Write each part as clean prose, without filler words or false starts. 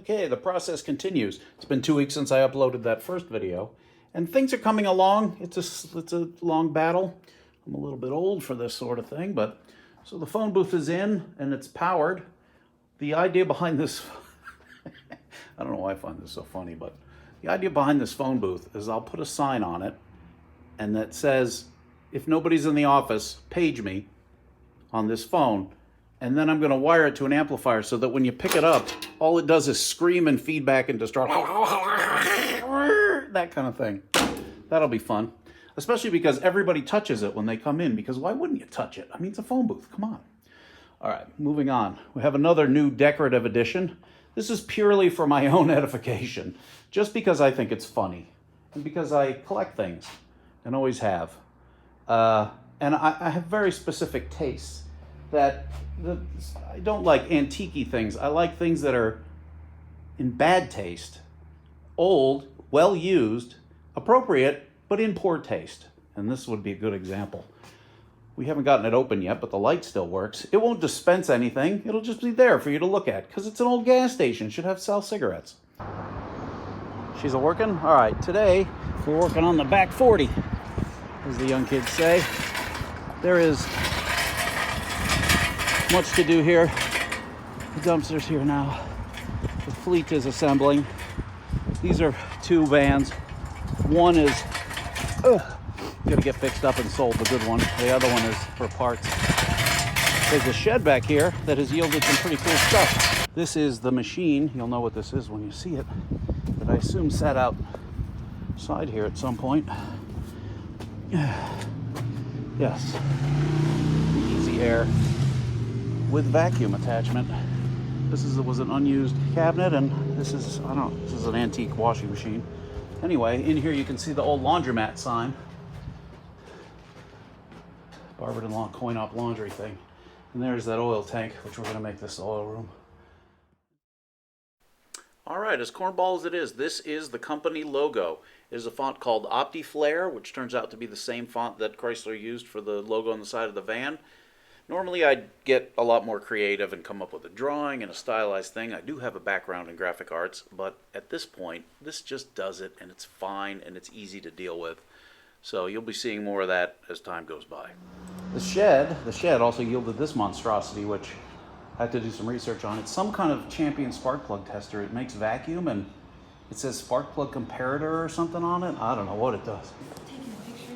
Okay, the process continues. It's been 2 weeks since I uploaded that first video, and things are coming along. It's a long battle. I'm a little bit old for this sort of thing, but so the phone booth is in and it's powered. The idea behind this, I don't know why I find this so funny, but the idea behind this phone booth is I'll put a sign on it and that says, if nobody's in the office, page me on this phone. And then I'm going to wire it to an amplifier so that when you pick it up, all it does is scream and feedback and distort. That kind of thing. That'll be fun. Especially because everybody touches it when they come in, because why wouldn't you touch it? I mean, it's a phone booth. Come on. All right, moving on. We have another new decorative addition. This is purely for my own edification, just because I think it's funny and because I collect things and always have. And I have very specific tastes that I don't like antique-y things. I like things that are in bad taste, old, well used, appropriate, but in poor taste. And this would be a good example. We haven't gotten it open yet, but the light still works. It won't dispense anything. It'll just be there for you to look at because it's an old gas station. It should sell cigarettes. She's a working? All right, today we're working on the back 40, as the young kids say. There is much to do here. The dumpster's here now. The fleet is assembling. These are two vans. One is gonna get fixed up and sold, the good one. The other one is for parts. There's a shed back here that has yielded some pretty cool stuff. This is the machine. You'll know what this is when you see it. That I assume sat outside here at some point. Yes. The Easy Air with vacuum attachment. This was an unused cabinet, and this is an antique washing machine. Anyway, in here you can see the old laundromat sign. Barberton coin-op laundry thing. And there's that oil tank, which we're going to make this oil room. All right, as cornball as it is, this is the company logo. It is a font called OptiFlare, which turns out to be the same font that Chrysler used for the logo on the side of the van. Normally I'd get a lot more creative and come up with a drawing and a stylized thing. I do have a background in graphic arts, but at this point, this just does it, and it's fine, and it's easy to deal with. So you'll be seeing more of that as time goes by. The shed also yielded this monstrosity, which I had to do some research on. It's some kind of champion spark plug tester. It makes vacuum, and it says spark plug comparator or something on it. I don't know what it does. Taking a picture?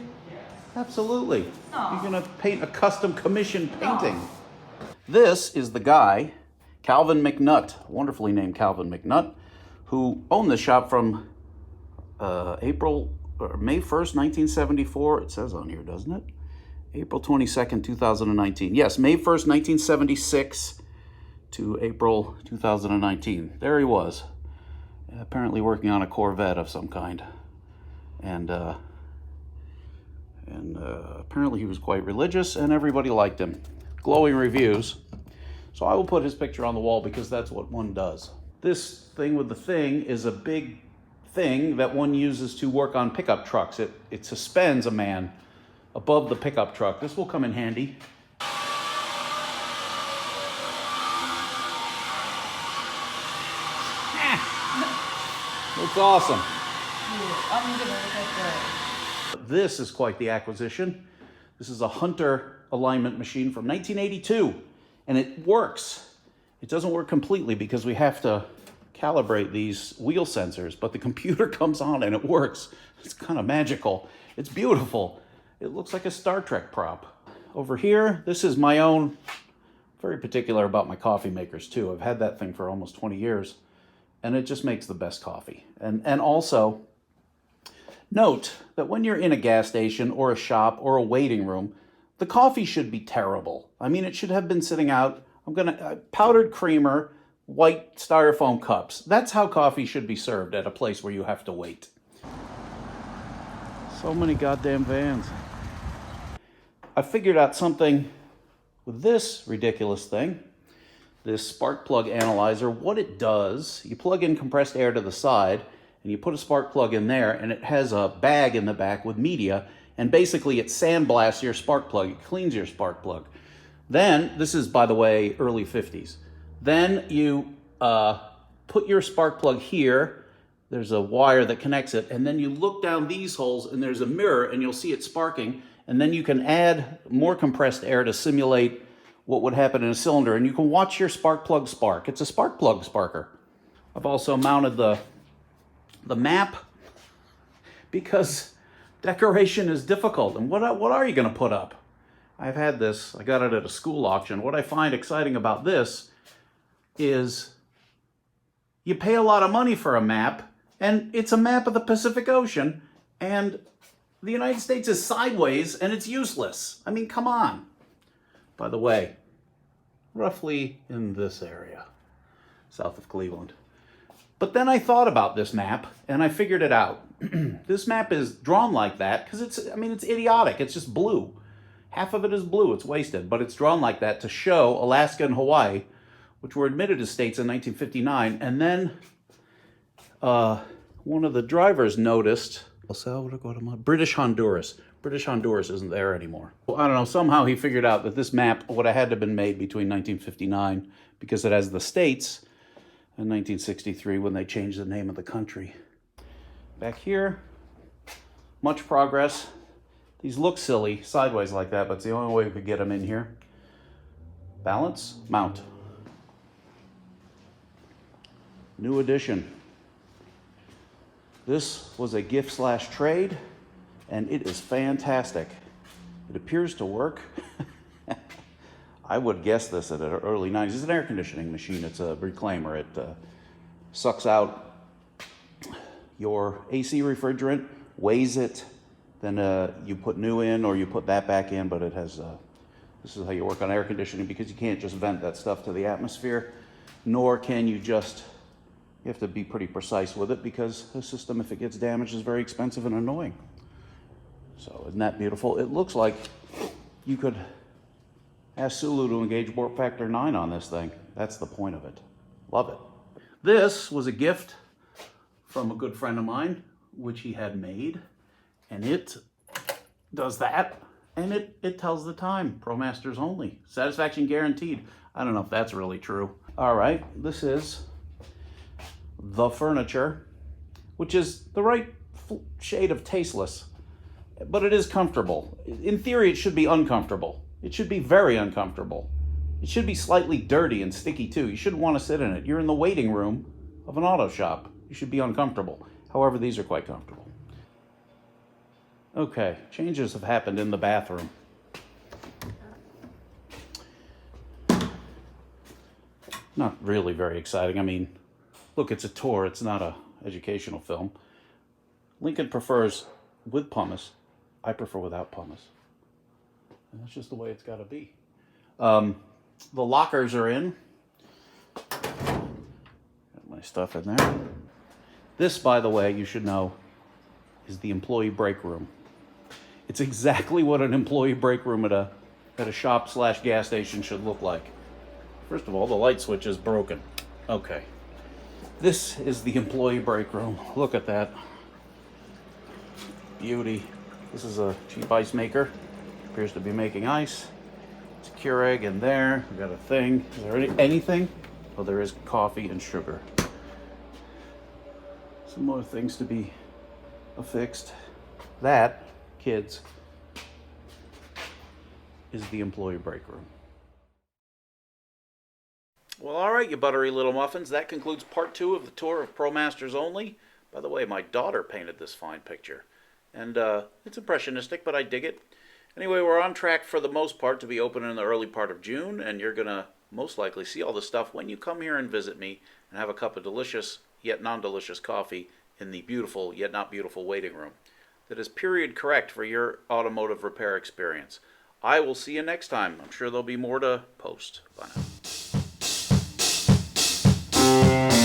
Absolutely. No. You're going to paint a custom commission painting. No. This is the guy, Calvin McNutt, wonderfully named Calvin McNutt, who owned the shop from May 1st, 1974. It says on here, doesn't it? April 22nd, 2019. Yes, May 1st, 1976 to April 2019. There he was, apparently working on a Corvette of some kind. And apparently he was quite religious, and everybody liked him. Glowing reviews. So I will put his picture on the wall because that's what one does. This thing with the thing is a big thing that one uses to work on pickup trucks. It suspends a man above the pickup truck. This will come in handy. Looks awesome. I'm gonna look at that. This is quite the acquisition. This is a Hunter alignment machine from 1982, and it works. It doesn't work completely because we have to calibrate these wheel sensors, but the computer comes on and it works. It's kind of magical. It's beautiful. It looks like a Star Trek prop. Over here, this is my own, very particular about my coffee makers too. I've had that thing for almost 20 years, and it just makes the best coffee. And also, note that when you're in a gas station or a shop or a waiting room, the coffee should be terrible. I mean, it should have been sitting out. Powdered creamer, white styrofoam cups. That's how coffee should be served at a place where you have to wait. So many goddamn vans. I figured out something with this ridiculous thing, this spark plug analyzer. What it does, you plug in compressed air to the side, and you put a spark plug in there, and it has a bag in the back with media, and basically it sandblasts your spark plug. It cleans your spark plug. Then, this is, by the way, early 50s. Then you put your spark plug here. There's a wire that connects it, and then you look down these holes and there's a mirror and you'll see it sparking, and then you can add more compressed air to simulate what would happen in a cylinder, and you can watch your spark plug spark. It's a spark plug sparker. I've also mounted the map because decoration is difficult, and what are you going to put up? I've had this, I got it at a school auction. What I find exciting about this is you pay a lot of money for a map, and it's a map of the Pacific Ocean, and the United States is sideways, and it's useless. I mean, come on. By the way, roughly in this area, south of Cleveland. But then I thought about this map, and I figured it out. This map is drawn like that because it's idiotic. It's just blue. Half of it is blue. It's wasted, but it's drawn like that to show Alaska and Hawaii, which were admitted as states in 1959, and then one of the drivers noticed El Salvador, Guatemala, British Honduras. British Honduras isn't there anymore. Well, I don't know, somehow he figured out that this map would have had to have been made between 1959 because it has the states in 1963 when they changed the name of the country. Back here, much progress. These look silly sideways like that, but it's the only way we could get them in here. Balance, mount. New addition. This was a gift/trade, and it is fantastic. It appears to work. I would guess this at the early 90s. It's an air conditioning machine. It's a reclaimer. It sucks out your AC refrigerant, weighs it, then you put new in or you put that back in, but it has, this is how you work on air conditioning because you can't just vent that stuff to the atmosphere, nor can you just, you have to be pretty precise with it because the system, if it gets damaged, is very expensive and annoying. So isn't that beautiful? It looks like you could ask Sulu to engage warp factor 9 on this thing. That's the point of it. Love it. This was a gift from a good friend of mine, which he had made, and it does that, and it tells the time. ProMasters only. Satisfaction guaranteed. I don't know if that's really true. All right, this is the furniture, which is the right shade of tasteless, but it is comfortable. In theory, it should be uncomfortable. It should be very uncomfortable. It should be slightly dirty and sticky too. You shouldn't want to sit in it. You're in the waiting room of an auto shop. You should be uncomfortable. However, these are quite comfortable. Okay, changes have happened in the bathroom. Not really very exciting. I mean, look, it's a tour. It's not an educational film. Lincoln prefers with pumice. I prefer without pumice. And that's just the way it's got to be. The lockers are in. Got my stuff in there. This, by the way, you should know, is the employee break room. It's exactly what an employee break room at a shop/gas station should look like. First of all, the light switch is broken. Okay. This is the employee break room. Look at that. Beauty. This is a cheap ice maker. Appears to be making ice. It's a Keurig in there. We got a thing. Is there anything? Oh, there is coffee and sugar. Some more things to be affixed. That, kids, is the employee break room. Well, all right, you buttery little muffins. That concludes part 2 of the tour of ProMasters Only. By the way, my daughter painted this fine picture. And it's impressionistic, but I dig it. Anyway, we're on track for the most part to be open in the early part of June, and you're going to most likely see all this stuff when you come here and visit me and have a cup of delicious yet non-delicious coffee in the beautiful yet not beautiful waiting room that is period correct for your automotive repair experience. I will see you next time. I'm sure there'll be more to post. Bye now.